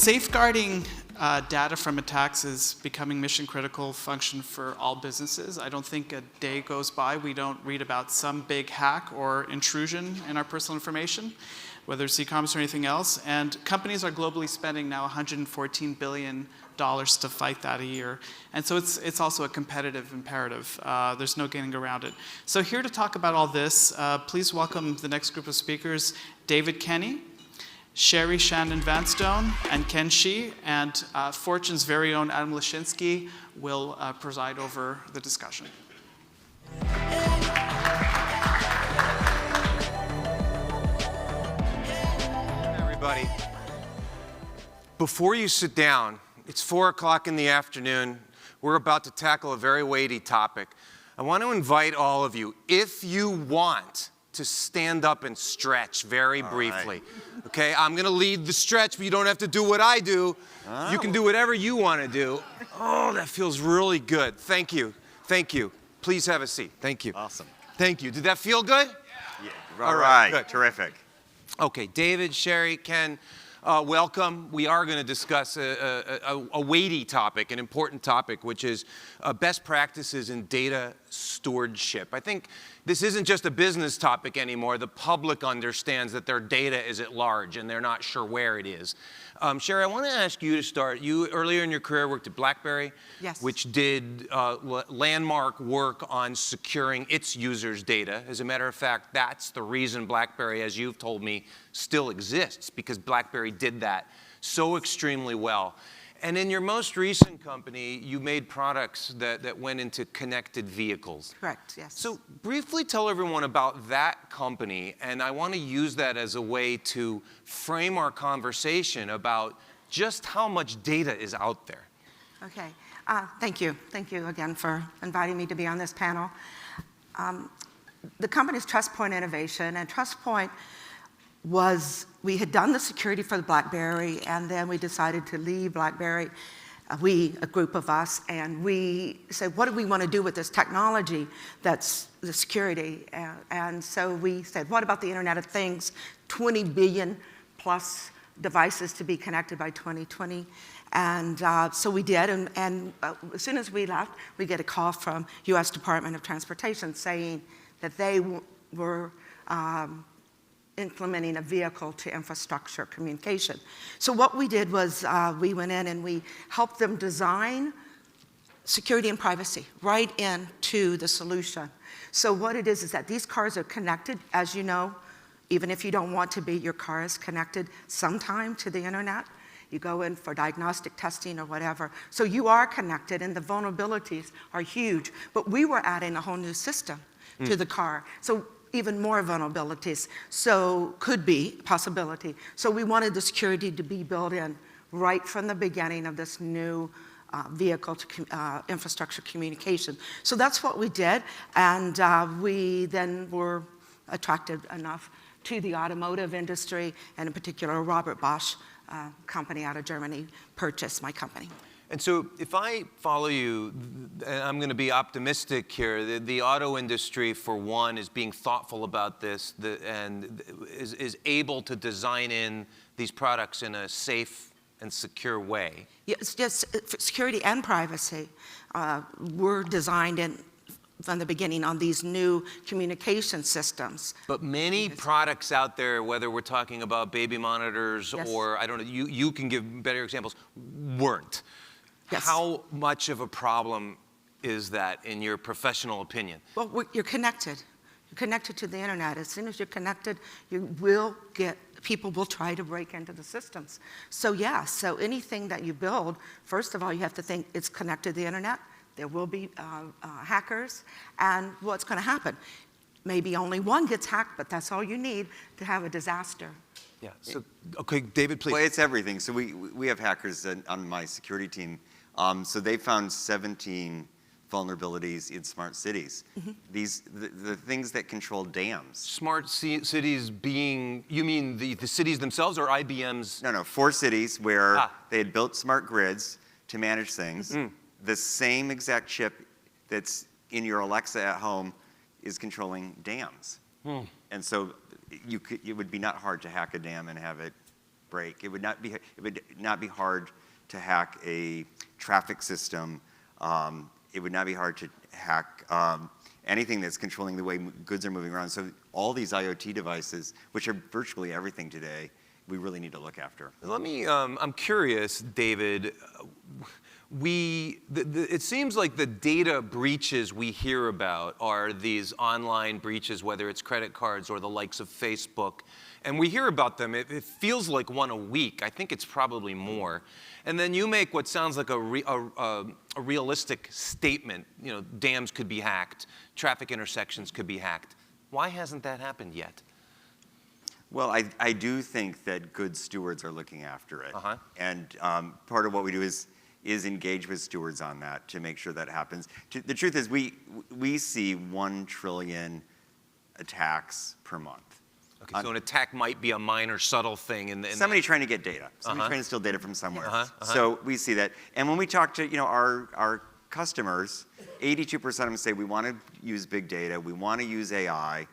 safeguarding data from attacks is becoming mission-critical function for all businesses. I don't think a day goes by we don't read about some big hack or intrusion in our personal information, whether it's e-commerce or anything else. And companies are globally spending now $114 billion to fight that a year. And so it's also a competitive imperative. There's no getting around it. So here to talk about all this, please welcome the next group of speakers, David Kenny, Shannon-Vanstone, and Ken Shi, and Fortune's very own Adam Lashinsky will preside over the discussion. Everybody, before you sit down, it's 4 o'clock in the afternoon. We're about to tackle a very weighty topic. I want to invite all of you, if you want, to stand up and stretch very briefly. Right. Okay, I'm going to lead the stretch, but you don't have to do what I do. Oh. You can do whatever you want to do. Oh, that feels really good. Thank you. Thank you. Please have a seat. Thank you. Awesome. Thank you. Did that feel good? Yeah. All right. Good. Terrific. Okay, David, Sherry, Ken, welcome. We are going to discuss a weighty topic, an important topic, which is best practices in data stewardship. I think this isn't just a business topic anymore. The public understands that their data is at large and they're not sure where it is. Sherry, I want to ask you to start. You, earlier in your career, worked at BlackBerry, yes, which did landmark work on securing its users' data. As a matter of fact, that's the reason BlackBerry, as you've told me, still exists, because BlackBerry did that so extremely well. And in your most recent company, you made products that went into connected vehicles. Correct, yes. So briefly tell everyone about that company, and I want to use that as a way to frame our conversation about just how much data is out there. Okay, thank you. Thank you again for inviting me to be on this panel. The company's TrustPoint Innovation, and TrustPoint was, we had done the security for the BlackBerry, and then we decided to leave BlackBerry, a group of us, and we said, what do we want to do with this technology that's the security? And so we said, what about the Internet of Things? 20 billion plus devices to be connected by 2020. And so we did, and as soon as we left, we get a call from US Department of Transportation saying that they were implementing a vehicle to infrastructure communication. So what we did was we went in and we helped them design security and privacy right into the solution. So what it is that these cars are connected, as you know, even if you don't want to be, your car is connected sometime to the internet. You go in for diagnostic testing or whatever. So you are connected, and the vulnerabilities are huge. But we were adding a whole new system to the car. So even more vulnerabilities, so could be a possibility. So we wanted the security to be built in right from the beginning of this new vehicle to infrastructure communication. So that's what we did, and we then were attracted enough to the automotive industry, and in particular Robert Bosch company out of Germany purchased my company. And so if I follow you, and I'm going to be optimistic here, the auto industry, for one, is being thoughtful about this and is able to design in these products in a safe and secure way. Yes, security and privacy were designed in from the beginning on these new communication systems. But many products out there, whether we're talking about baby monitors or, I don't know, you can give better examples, weren't. Yes. How much of a problem is that, in your professional opinion? Well, you're connected. You're connected to the internet. As soon as you're connected, you will get, people will try to break into the systems. So yeah, so anything that you build, first of all, you have to think it's connected to the internet. There will be hackers, and what's going to happen? Maybe only one gets hacked, but that's all you need to have a disaster. Yeah, so, okay, David, please. Well, it's everything. So we have hackers on my security team. So they found 17 vulnerabilities in smart cities. Mm-hmm. The things that control dams. Smart cities being, you mean the cities themselves or IBM's? No, 4 cities where they had built smart grids to manage things. Mm-hmm. The same exact chip that's in your Alexa at home is controlling dams. And so it would be not hard to hack a dam and have it break. It would not be hard to hack a traffic system. It would not be hard to hack anything that's controlling the way goods are moving around. So all these IoT devices, which are virtually everything today, we really need to look after. Let me, I'm curious, David, it seems like the data breaches we hear about are these online breaches, whether it's credit cards or the likes of Facebook. And we hear about them, it feels like one a week. I think it's probably more. And then you make what sounds like a realistic statement. You know, dams could be hacked, traffic intersections could be hacked. Why hasn't that happened yet? Well, I do think that good stewards are looking after it. Uh-huh. And part of what we do is engage with stewards on that to make sure that happens. The truth is we see 1 trillion attacks per month. Okay, so an attack might be a minor, subtle thing. Somebody trying to get data. Somebody trying to steal data from somewhere. So we see that. And when we talk to our customers, 82% of them say we want to use big data, we want to use AI.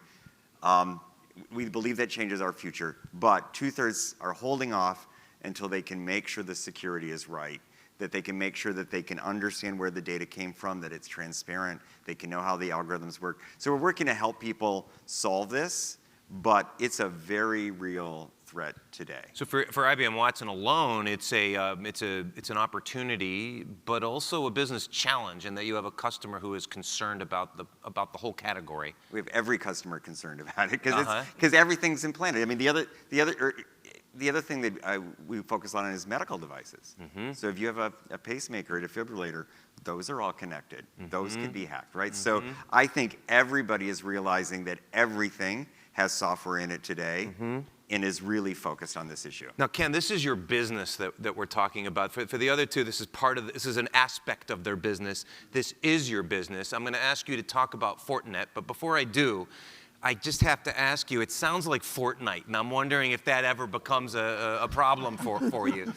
We believe that changes our future, but 2/3 are holding off until they can make sure the security is right, that they can make sure that they can understand where the data came from, that it's transparent, they can know how the algorithms work. So we're working to help people solve this, but it's a very real threat today. So for IBM Watson alone, it's an opportunity, but also a business challenge, in that you have a customer who is concerned about the whole category. We have every customer concerned about it because everything's implanted. I mean, the other thing that we focus on is medical devices. Mm-hmm. So if you have a pacemaker, a defibrillator, those are all connected. Mm-hmm. Those can be hacked, right? Mm-hmm. So I think everybody is realizing that everything has software in it today. Mm-hmm. And is really focused on this issue. Now, Ken, this is your business that we're talking about. For the other two, this is an aspect of their business. This is your business. I'm going to ask you to talk about Fortinet, but before I do, I just have to ask you, it sounds like Fortnite, and I'm wondering if that ever becomes a problem for you.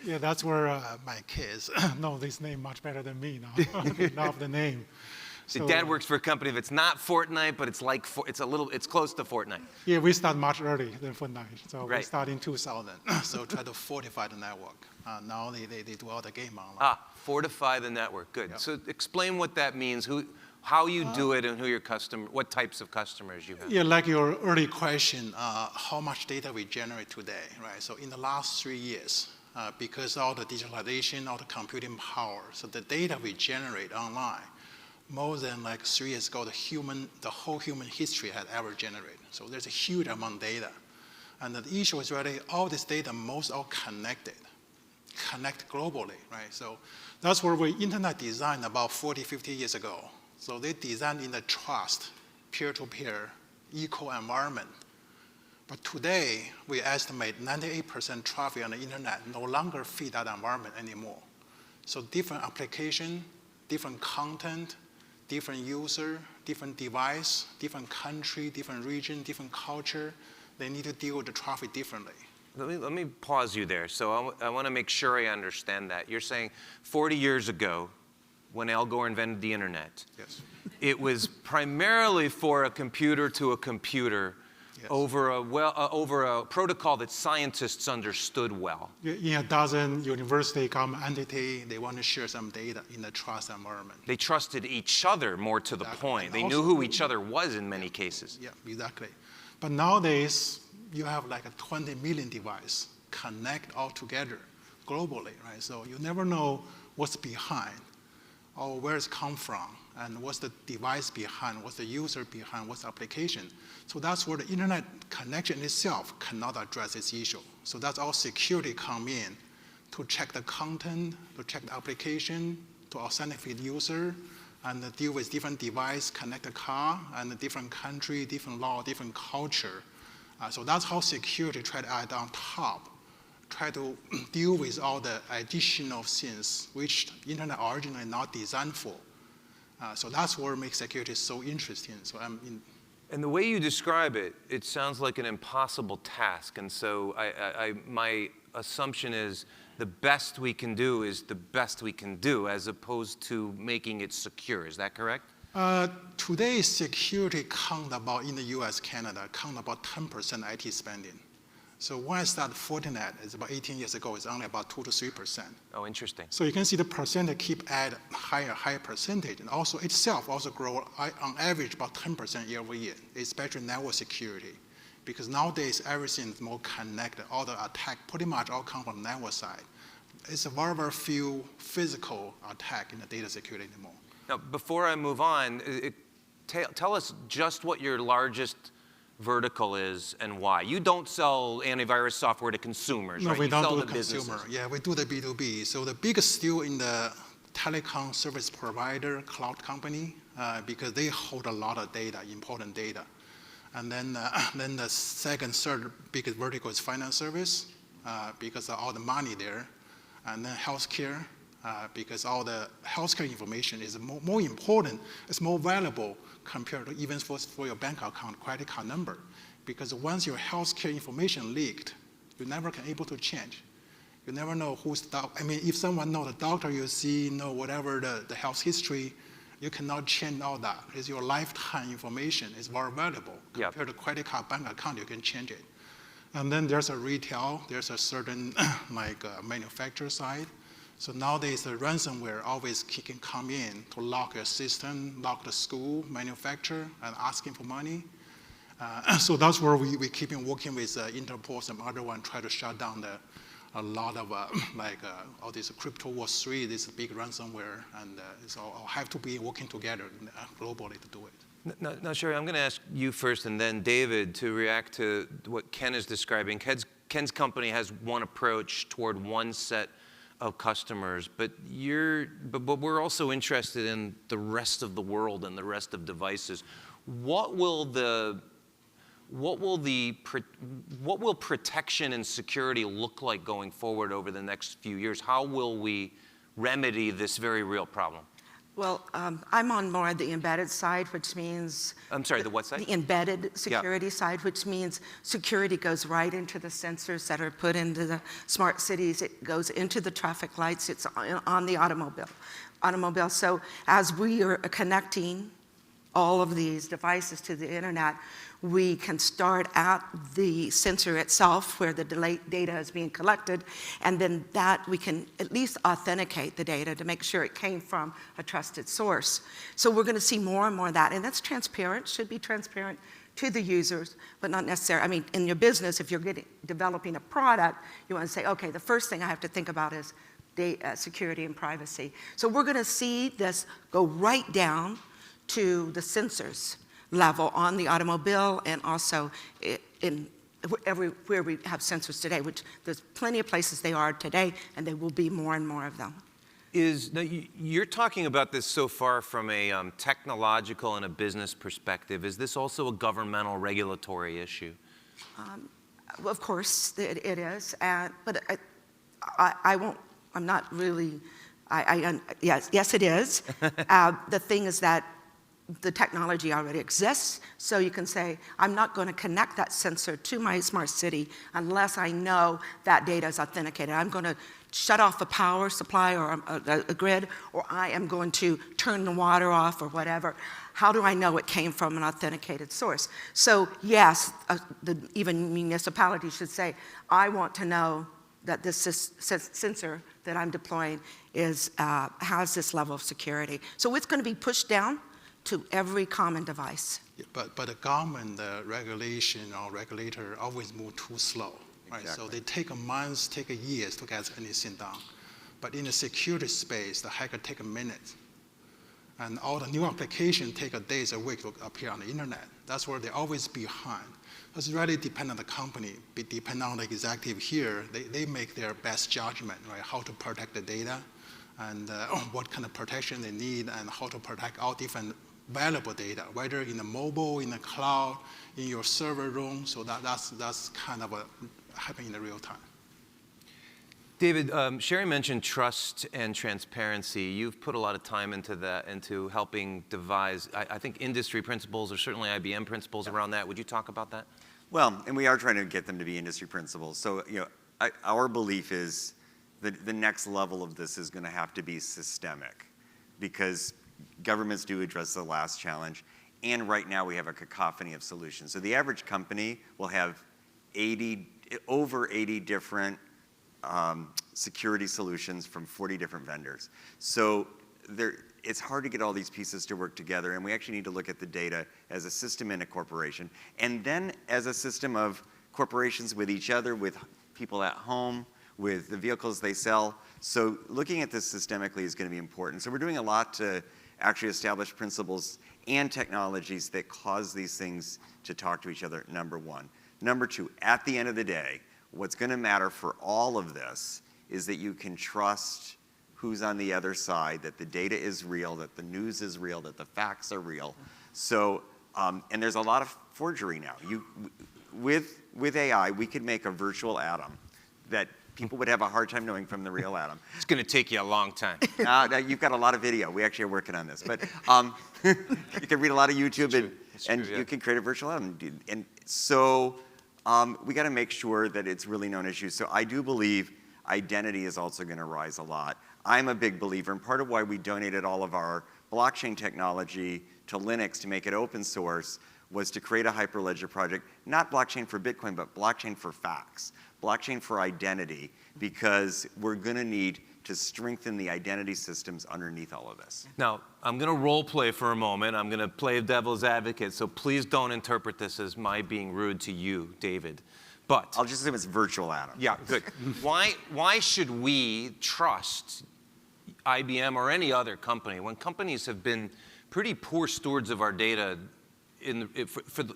Yeah, that's where my kids know this name much better than me now. Love the name. So Dad works for a company that's not Fortnite, but it's close to Fortnite. Yeah, we start much earlier than Fortnite. So right. We start in 2000. So try to fortify the network. Now they do all the game online. Fortify the network. Good. Yep. So explain what that means, how you do it, and what types of customers you have. Yeah, like your early question, how much data we generate today, right? So in the last 3 years, because all the digitalization, all the computing power, so the data we generate online, more than like 3 years ago, the whole human history had ever generated. So there's a huge amount of data. And the issue is really all this data most all connect globally, right? So that's where we internet designed about 40, 50 years ago. So they designed in the trust, peer-to-peer, equal environment. But today, we estimate 98% traffic on the internet no longer fit that environment anymore. So different application, different content, different user, different device, different country, different region, different culture, they need to deal with the traffic differently. Let me pause you there. So I want to make sure I understand that. You're saying 40 years ago, when Al Gore invented the internet, Yes. It was primarily for a computer to a computer. Yes. Over a protocol that scientists understood well. In a dozen university government entity, they want to share some data in the trust environment. They trusted each other more to the point. They knew who each other was in many cases. Yeah, exactly. But nowadays, you have like a 20 million device connect all together globally, right? So you never know what's behind or where it's come from and what's the device behind, what's the user behind, what's the application. So that's where the internet connection itself cannot address this issue. So that's all security come in to check the content, to check the application, to authenticate the user, and deal with different device, connect the car, and a different country, different law, different culture. So that's how security try to add on top, try to deal with all the additional things which the internet originally not designed for. So that's what makes security so interesting. So And the way you describe it, it sounds like an impossible task. And so my assumption is the best we can do is the best we can do, as opposed to making it secure. Is that correct? Today, security count about, in the US, Canada, count about 10% IT spending. So when I started Fortinet, it's about 18 years ago, it's only about 2 to 3%. Oh, interesting. So you can see the percentage keep at higher percentage, and also itself also grow on average about 10% year over year, especially network security. Because nowadays everything is more connected. All the attack pretty much all come from the network side. It's a very, very few physical attack in the data security anymore. Now, before I move on, tell us just what your largest vertical is and why. You don't sell antivirus software to consumers, No, right? we You don't sell do to the businesses. consumer. Yeah, we do the B2B. So the biggest still in the telecom service provider, cloud company, because they hold a lot of data, important data. And then the second, third biggest vertical is finance service, because of all the money there. And then healthcare, because all the healthcare information is more important, it's more valuable compared to even for your bank account, credit card number. Because once your healthcare information leaked, you never can able to change. You never know who's the doctor. I mean, if someone knows the doctor you see, know whatever the health history, you cannot change all that. It's your lifetime information. It's very valuable. Yep. Compared to credit card, bank account, you can change it. And then there's a retail, there's a certain manufacturer side. So nowadays the ransomware always can come in to lock your system, lock the school, manufacturer, and asking for money. So that's where we keep on working with Interpol, some other one, try to shut down a lot of all this crypto war 3, this big ransomware, and so all have to be working together globally to do it. Now, Sherry, I'm going to ask you first and then David to react to what Ken is describing. Ken's company has one approach toward one set of customers, but we're also interested in the rest of the world and the rest of devices. What will protection and security look like going forward over the next few years? How will we remedy this very real problem? Well, I'm on more the embedded side, which means... I'm sorry, the what side? The embedded security side, which means security goes right into the sensors that are put into the smart cities. It goes into the traffic lights. It's on the automobile. So as we are connecting all of these devices to the internet, we can start at the sensor itself where the data is being collected, and then that we can at least authenticate the data to make sure it came from a trusted source. So we're going to see more and more of that, and that's transparent, should be transparent to the users, but not necessarily. I mean, in your business, if you're developing a product, you want to say, okay, the first thing I have to think about is data security and privacy. So we're going to see this go right down to the sensors level on the automobile and also in everywhere we have sensors today, which there's plenty of places they are today, and there will be more and more of them. Now, you're talking about this so far from a technological and a business perspective. Is this also a governmental regulatory issue? Well, of course, it is, but I won't, I'm not really, yes, it is. The thing is that the technology already exists, so you can say, I'm not going to connect that sensor to my smart city unless I know that data is authenticated. I'm going to shut off a power supply or a grid, or I am going to turn the water off or whatever. How do I know it came from an authenticated source? So yes, even municipalities should say, I want to know that this sensor that I'm deploying has this level of security. So it's going to be pushed down to every common device. Yeah, but the government, the regulation or regulator always move too slow, right? Exactly. So they take months, take years to get anything done. But in the security space, the hacker take a minute. And all the new applications take a days, a week to appear on the internet. That's where they're always behind. It's really depend on the company, depend on the executive here. They make their best judgment, right? How to protect the data and what kind of protection they need and how to protect all different valuable data, whether in the mobile, in the cloud, in your server room. So that's kind of happening in real time. David, Sherry mentioned trust and transparency. You've put a lot of time into that, into helping devise, I think, industry principles or certainly IBM principles around that. Would you talk about that? Well, and we are trying to get them to be industry principles. So, our belief is that the next level of this is going to have to be systemic, because governments do address the last challenge, and right now we have a cacophony of solutions. So the average company will have 80 over 80 different security solutions from 40 different vendors. So it's hard to get all these pieces to work together, and we actually need to look at the data as a system in a corporation, and then as a system of corporations with each other, with people at home, with the vehicles they sell. So looking at this systemically is going to be important. So we're doing a lot to actually establish principles and technologies that cause these things to talk to each other, number one. Number two, at the end of the day, what's going to matter for all of this is that you can trust who's on the other side, that the data is real, that the news is real, that the facts are real. So, and there's a lot of forgery now. With AI, we could make a virtual Adam that people would have a hard time knowing from the real Adam. It's going to take you a long time. You've got a lot of video. We actually are working on this. But you can read a lot of YouTube you can create a virtual Adam. And so we got to make sure that it's really known issues. So I do believe identity is also going to rise a lot. I'm a big believer, and part of why we donated all of our blockchain technology to Linux to make it open source was to create a Hyperledger project, not blockchain for Bitcoin, but blockchain for facts, blockchain for identity, because we're going to need to strengthen the identity systems underneath all of this. Now, I'm going to role play for a moment. I'm going to play devil's advocate, so please don't interpret this as my being rude to you, David. But I'll just assume it's virtual Adam. Yeah, good. Why should we trust IBM or any other company when companies have been pretty poor stewards of our data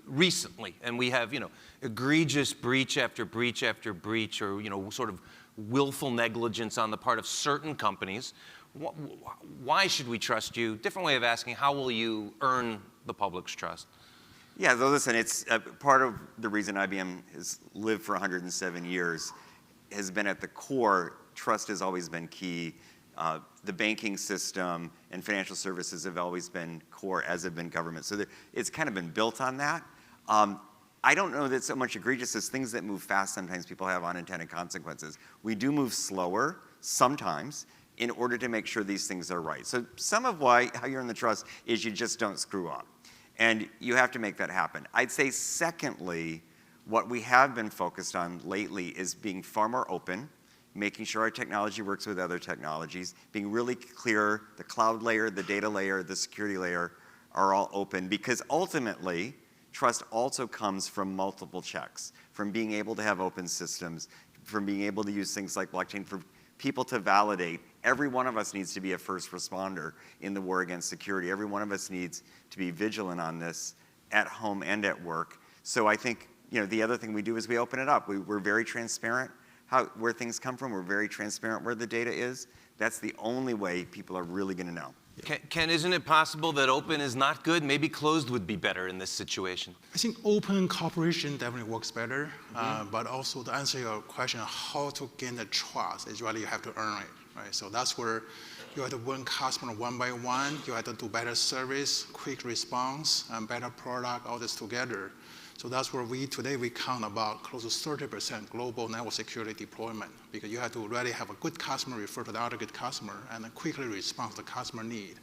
recently, and we have egregious breach after breach after breach, or sort of willful negligence on the part of certain companies? Why should we trust you? Different way of asking, how will you earn the public's trust? Yeah, so listen, it's part of the reason IBM has lived for 107 years has been at the core. Trust has always been key. The banking system and financial services have always been core, as have been government. So it's kind of been built on that. I don't know that so much egregious as things that move fast, sometimes people have unintended consequences. We do move slower sometimes in order to make sure these things are right. So some of how you earn the trust is you just don't screw up. And you have to make that happen. I'd say secondly, what we have been focused on lately is being far more open, making sure our technology works with other technologies, being really clear, the cloud layer, the data layer, the security layer are all open, because ultimately, trust also comes from multiple checks, from being able to have open systems, from being able to use things like blockchain for people to validate. Every one of us needs to be a first responder in the war against security. Every one of us needs to be vigilant on this at home and at work. So I think the other thing we do is we open it up. We're very transparent where things come from. We're very transparent where the data is. That's the only way people are really going to know. Ken, isn't it possible that open is not good? Maybe closed would be better in this situation. I think open cooperation definitely works better, but also to answer your question, how to gain the trust is really you have to earn it, right? So that's where you have to win customer one by one. You have to do better service, quick response, and better product, all this together. So that's where today we count about close to 30% global network security deployment, because you have to really have a good customer refer to the other good customer and then quickly respond to the customer need.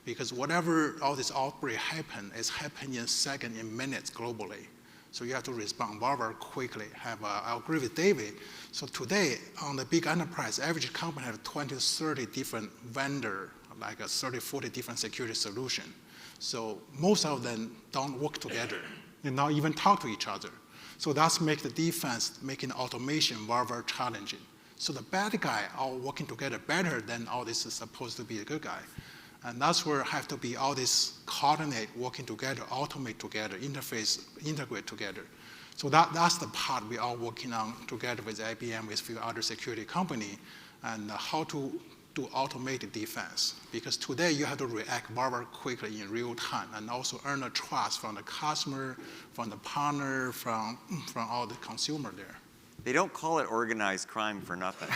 Because whatever all this outbreak happen, it's happening in seconds, in minutes globally. So you have to respond very, very quickly. I agree with David. So today, on the big enterprise, average company have 20 to 30 different vendor, like 30, 40 different security solution. So most of them don't work together. They not even talk to each other. So that's make the defense, making automation very, very challenging. So the bad guy all working together better than all this is supposed to be a good guy. And that's where have to be all this coordinate, working together, automate together, interface, integrate together. So that's the part we are working on together with IBM, with a few other security company, and how to do automated defense. Because today you have to react very, very quickly in real time and also earn the trust from the customer, from the partner, from all the consumer there. They don't call it organized crime for nothing.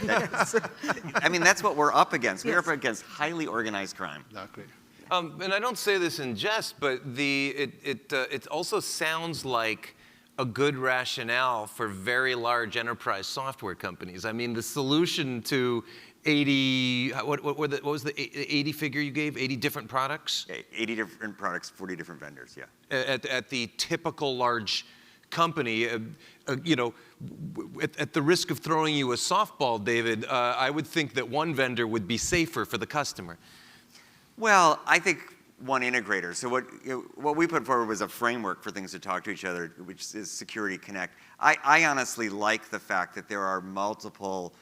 I mean, that's what we're up against. We're up against highly organized crime. Exactly. And I don't say this in jest, but it also sounds like a good rationale for very large enterprise software companies. I mean, the solution to 80, what was the 80 figure you gave? 80 different products? 80 different products, 40 different vendors, yeah. At the typical large company, at the risk of throwing you a softball, David, I would think that one vendor would be safer for the customer. Well, I think one integrator. So what we put forward was a framework for things to talk to each other, which is Security Connect. I honestly like the fact that there are multiple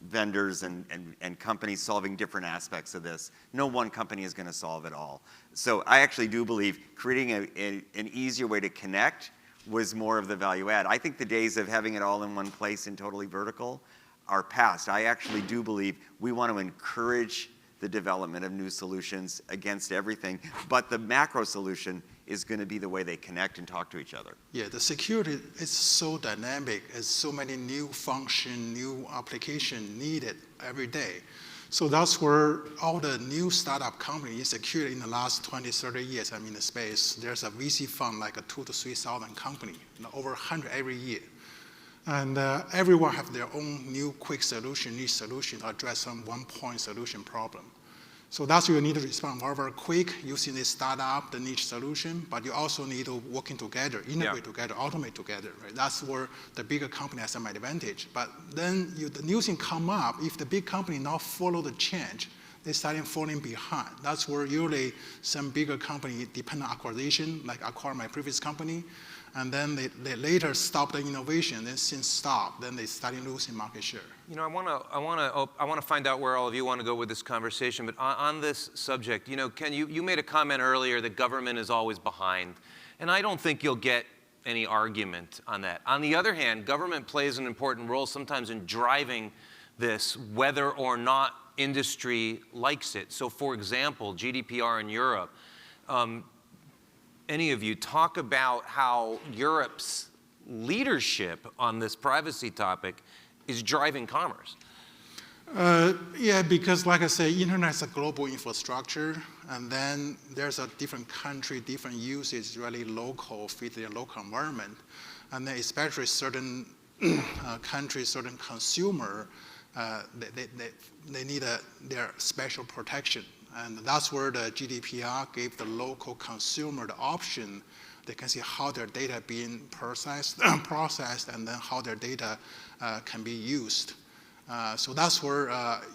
vendors and companies solving different aspects of this. No one company is going to solve it all. So I actually do believe creating an easier way to connect was more of the value add. I think the days of having it all in one place and totally vertical are past. I actually do believe we want to encourage the development of new solutions against everything, but the macro solution is going to be the way they connect and talk to each other. Yeah, the security is so dynamic. There's so many new function, new application needed every day. So that's where all the new startup companies in security in the last 20, 30 years, I'm in the space. There's a VC fund like a 2,000 to 3,000 company, over 100 every year. And everyone have their own new quick solution, niche solution to address some one-point solution problem. So that's where you need to respond very, very quick using the startup, the niche solution, but you also need to working together, integrate together, automate together, right? That's where the bigger company has some advantage. But then the new thing come up, if the big company not follow the change, they starting falling behind. That's where usually some bigger company depend on acquisition, like acquire my previous company, and then they later stop the innovation. Then since stop, then they starting losing market share. You know, I want to find out where all of you want to go with this conversation. But on this subject, you know, Ken, you made a comment earlier that government is always behind, and I don't think you'll get any argument on that. On the other hand, government plays an important role sometimes in driving this, whether or not industry likes it. So, for example, GDPR in Europe. Any of you talk about how Europe's leadership on this privacy topic is driving commerce? Yeah, because like I say, internet is a global infrastructure, and then there's a different country, different usage, really local, fit their local environment. And then especially certain countries, certain consumer, they need their special protection. And that's where the GDPR gave the local consumer the option. They can see how their data being processed, and then how their data can be used. So that's where,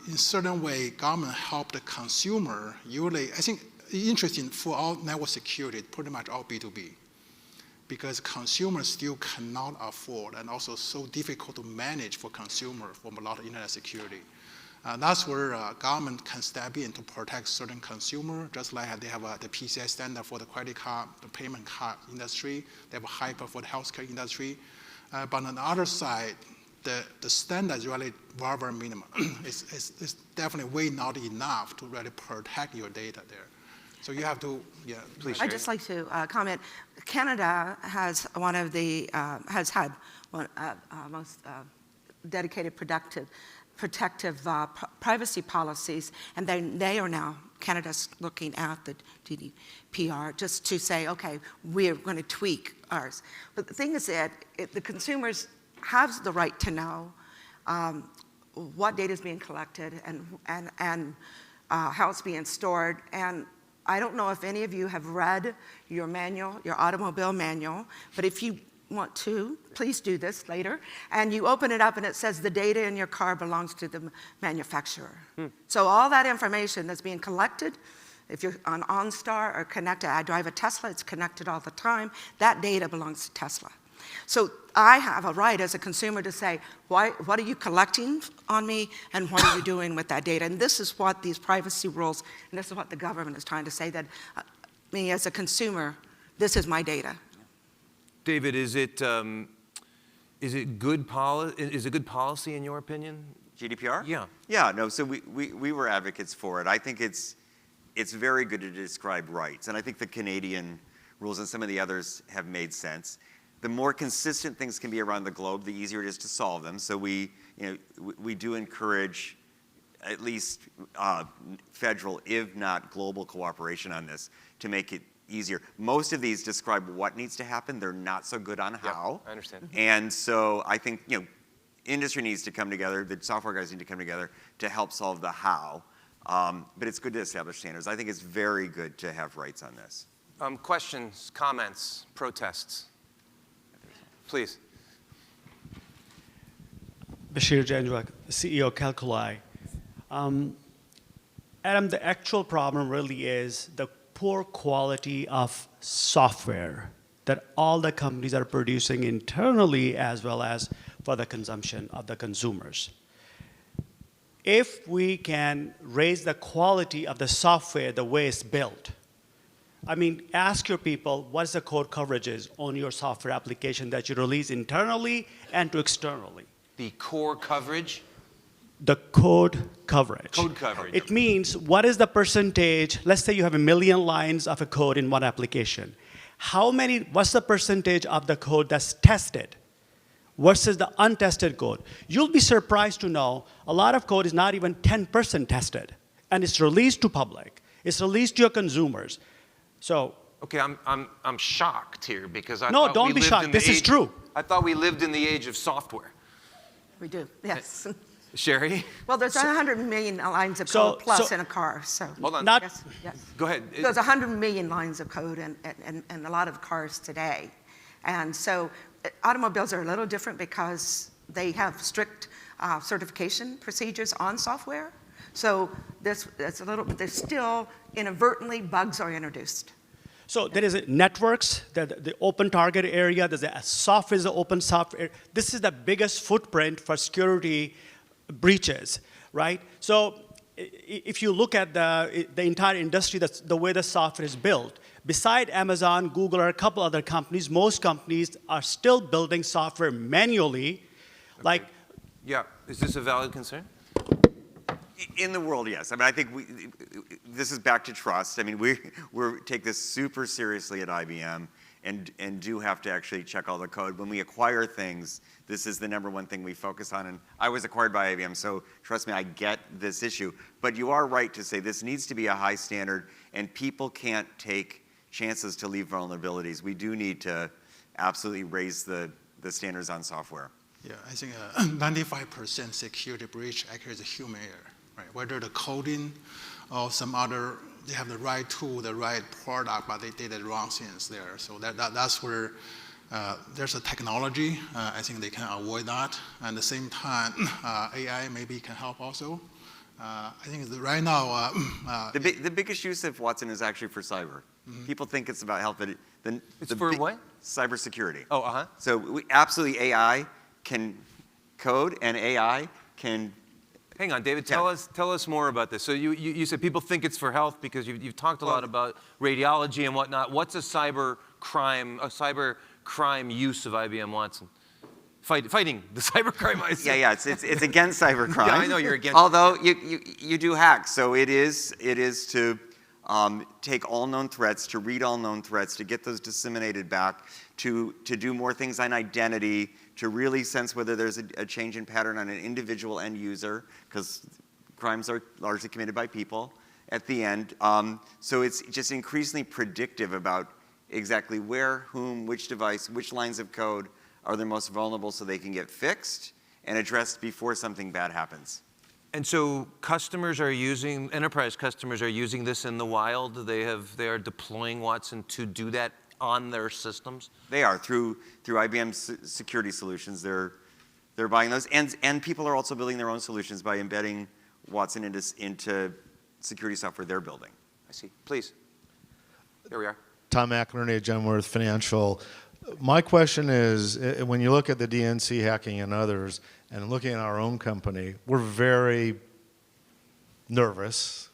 in certain way, government help the consumer. Usually, I think interesting for all network security, pretty much all B2B, because consumers still cannot afford, and also so difficult to manage for consumer from a lot of internet security. That's where government can step in to protect certain consumer, just like they have the PCI standard for the credit card, the payment card industry. They have a HIPAA for the healthcare industry. But on the other side, the standard is really very, very minimum. It's definitely way not enough to really protect your data there. So you have to, yeah. Please. I'd just like to comment. Canada has one of the, has had one most dedicated protective privacy policies, and they are now, Canada's looking at the GDPR just to say, okay, we're going to tweak ours. But the thing is that the consumers have the right to know what data is being collected and how it's being stored. And I don't know if any of you have read your manual, your automobile manual, but if you want to, please do this later. And you open it up and it says the data in your car belongs to the manufacturer. So all that information that's being collected, if you're on OnStar or connected, I drive a Tesla, it's connected all the time, that data belongs to Tesla. So I have a right as a consumer to say, what are you collecting on me and what are you doing with that data? And this is what these privacy rules, and this is what the government is trying to say, that me as a consumer, this is my data. David, is it good policy in your opinion? GDPR? Yeah. Yeah, no, so we were advocates for it. I think it's very good to describe rights, and I think the Canadian rules and some of the others have made sense. The more consistent things can be around the globe, the easier it is to solve them. So we do encourage at least federal, if not global, cooperation on this to make it easier. Most of these describe what needs to happen. They're not so good on how. I understand. And so I think industry needs to come together. The software guys need to come together to help solve the how. But it's good to establish standards. I think it's very good to have rights on this. Questions, comments, protests? Please. Bashir Janjwak, CEO Calculi. Adam, the actual problem really is the poor quality of software that all the companies are producing internally as well as for the consumption of the consumers. If we can raise the quality of the software the way it's built, I mean, ask your people what's the code coverages on your software application that you release internally and to externally. The core coverage? The code coverage. Code coverage. It means what is the percentage, let's say you have 1 million lines of a code in one application. What's the percentage of the code that's tested versus the untested code? You'll be surprised to know a lot of code is not even 10% tested, and it's released to public. It's released to your consumers. So. Okay, I'm shocked here because I no, thought don't we be lived shocked. in the This is age- true. I thought we lived in the age of software. We do, yes. Sherry? Well, there's 100 million lines of So- code plus so- in a car, so. Hold on. Not- Yes, yes. Go ahead. There's 100 million lines of code in a lot of cars today. And so automobiles are a little different because they have strict certification procedures on software. So there's still inadvertently bugs are introduced. So there is networks, the open target area, there's a software is the open software. This is the biggest footprint for security breaches, right? So if you look at the entire industry, that's the way the software is built. Beside Amazon, Google, or a couple other companies, most companies are still building software manually. Like, Yeah, is this a valid concern? In the world, yes. I mean, I think this is back to trust. I mean, we take this super seriously at IBM and do have to actually check all the code. When we acquire things, this is the #1 thing we focus on. And I was acquired by IBM, so trust me, I get this issue. But you are right to say this needs to be a high standard, and people can't take chances to leave vulnerabilities. We do need to absolutely raise the standards on software. Yeah, I think 95% security breach actually is a human error, right? Whether the coding or some other, they have the right tool, the right product, but they did the wrong things there. So that's where there's a technology. I think they can avoid that. And at the same time, AI maybe can help also. I think right now, The biggest use of Watson is actually for cyber. People think it's about health, but It's for what? Cybersecurity. Oh, uh-huh. So absolutely AI can code and AI can. Hang on, David, Yeah. tell us more about this. So you said people think it's for health because you've talked a lot about radiology and whatnot. What's a cyber crime use of IBM Watson? Fighting the cyber crime. Yeah, it's against cybercrime. Yeah, I know you're against. Although you do hack, so it is to take all known threats, to read all known threats, to get those disseminated back, to do more things on identity, to really sense whether there's a change in pattern on an individual end user, because crimes are largely committed by people at the end. So it's just increasingly predictive about exactly where, whom, which device, which lines of code are the most vulnerable so they can get fixed and addressed before something bad happens. And so enterprise customers are using this in the wild. They are deploying Watson to do that on their systems? They are through IBM's security solutions. They're buying those, and people are also building their own solutions by embedding Watson into security software they're building. I see. Please. Here we are. Tom McInerney at Genworth Financial. My question is, when you look at the DNC hacking and others, and looking at our own company, we're very nervous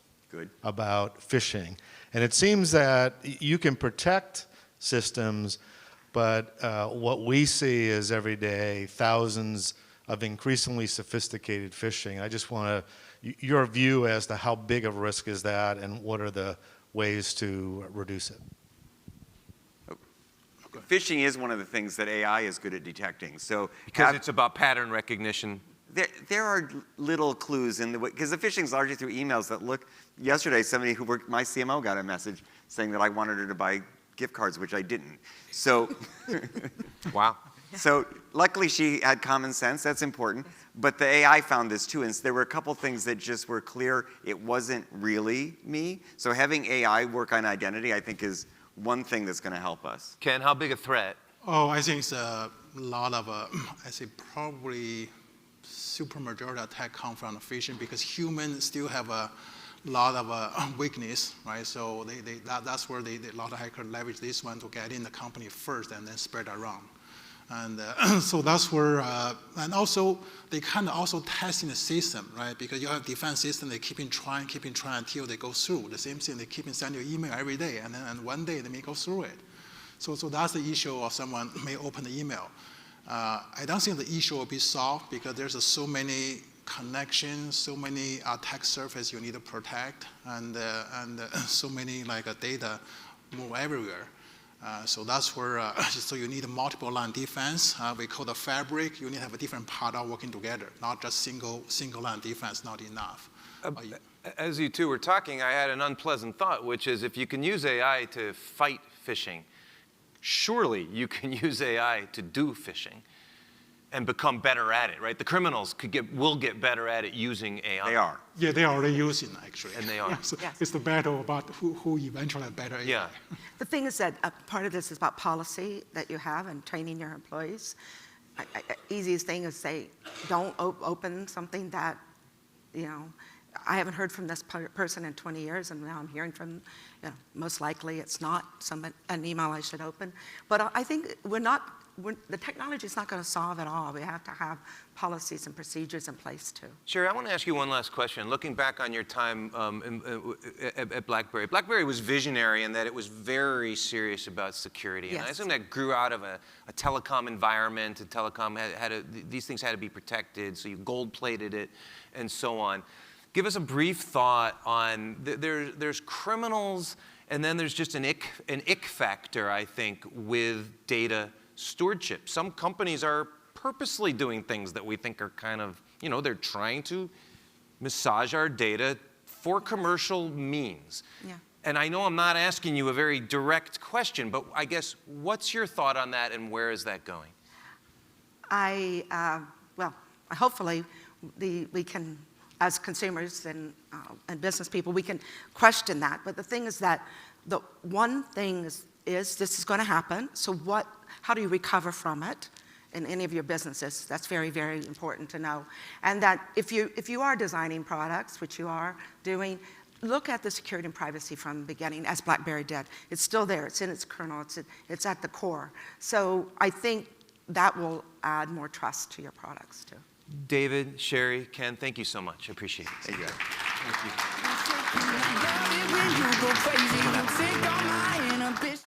about phishing. And it seems that you can protect systems, but what we see is every day thousands of increasingly sophisticated phishing. I just want your view as to how big of a risk is that, and what are the ways to reduce it? Phishing is one of the things that AI is good at detecting. So because it's about pattern recognition. There are little clues in the way, because the phishing is largely through emails that look. Yesterday, somebody who worked, my CMO got a message saying that I wanted her to buy gift cards, which I didn't. So, wow. So luckily she had common sense. That's important. But the AI found this too, and there were a couple things that just were clear. It wasn't really me. So having AI work on identity, I think, is one thing that's going to help us. Ken, how big a threat? Oh, I think it's a lot of, I say probably super majority attack come from phishing because humans still have a lot of weakness, right? So that's where a lot of hackers leverage this one to get in the company first and then spread around. And so that's where, and also they kind of also testing the system, right? Because you have defense system, they keep trying until they go through. The same thing, they keep sending you email every day, and then one day they may go through it. So that's the issue of someone may open the email. I don't think the issue will be solved because there's so many connections, so many attack surface you need to protect, and so many data move everywhere. So that's where, so you need a multiple line defense. We call the fabric. You need to have a different part all working together, not just single line defense, not enough. As you two were talking, I had an unpleasant thought, which is if you can use AI to fight phishing, surely you can use AI to do phishing and become better at it, right? The criminals will get better at it using AI. They are. Yeah, they are already using actually. And they are. So Yes. It's the battle about who eventually have better AI. Yeah. The thing is that part of this is about policy that you have and training your employees. Easiest thing is say, don't open something that, I haven't heard from this person in 20 years, and now I'm hearing from, most likely it's not an email I should open. But I think the technology is not going to solve it all. We have to have policies and procedures in place too. Sherry, I want to ask you one last question. Looking back on your time at BlackBerry, BlackBerry was visionary in that it was very serious about security. And I Yes. assume that grew out of a telecom environment. And telecom these things had to be protected, so you gold-plated it and so on. Give us a brief thought on, there's criminals, and then there's just an ick factor, I think, with data stewardship. Some companies are purposely doing things that we think are kind of, they're trying to massage our data for commercial means. Yeah. And I know I'm not asking you a very direct question, but I guess what's your thought on that and where is that going? Hopefully we can, as consumers and business people, we can question that. But the thing is that the one thing is this is going to happen. So how do you recover from it in any of your businesses? That's very, very important to know. And that if you are designing products, which you are doing, look at the security and privacy from the beginning, as BlackBerry did. It's still there. It's in its kernel. It's at the core. So I think that will add more trust to your products too. David, Sherry, Ken, thank you so much. I appreciate it. Thank you. Thank you.